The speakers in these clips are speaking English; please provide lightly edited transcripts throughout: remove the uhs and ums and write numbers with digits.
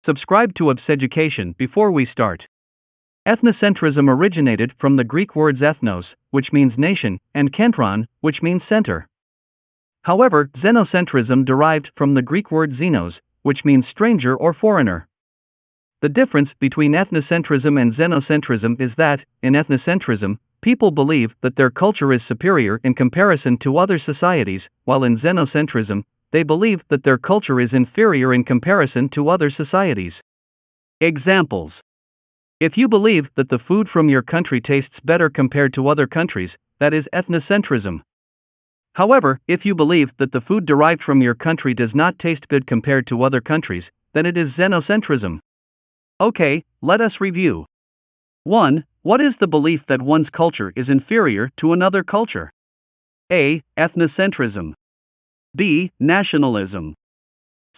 Subscribe to ebxeducation before we start. Ethnocentrism originated from the Greek words ethnos, which means nation, and kentron, which means center. However, xenocentrism derived from the Greek word xenos, which means stranger or foreigner. The difference between ethnocentrism and xenocentrism is that, in ethnocentrism, people believe that their culture is superior in comparison to other societies, while in xenocentrism, they believe that their culture is inferior in comparison to other societies. Examples: if you believe that the food from your country tastes better compared to other countries, that is ethnocentrism. However, if you believe that the food derived from your country does not taste good compared to other countries, then it is xenocentrism. Okay, let us review. 1. What is the belief that one's culture is inferior to another culture? A. Ethnocentrism. B. Nationalism.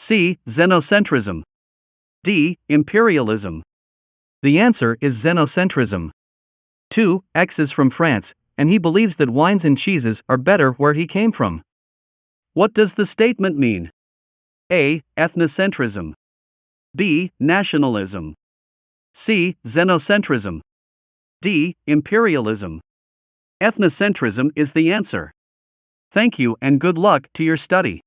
C. Xenocentrism. D. Imperialism. The answer is xenocentrism. 2. X is from France, and he believes that wines and cheeses are better where he came from. What does the statement mean? A. Ethnocentrism. B. Nationalism. C. Xenocentrism. D. Imperialism. Ethnocentrism is the answer. Thank you and good luck to your study.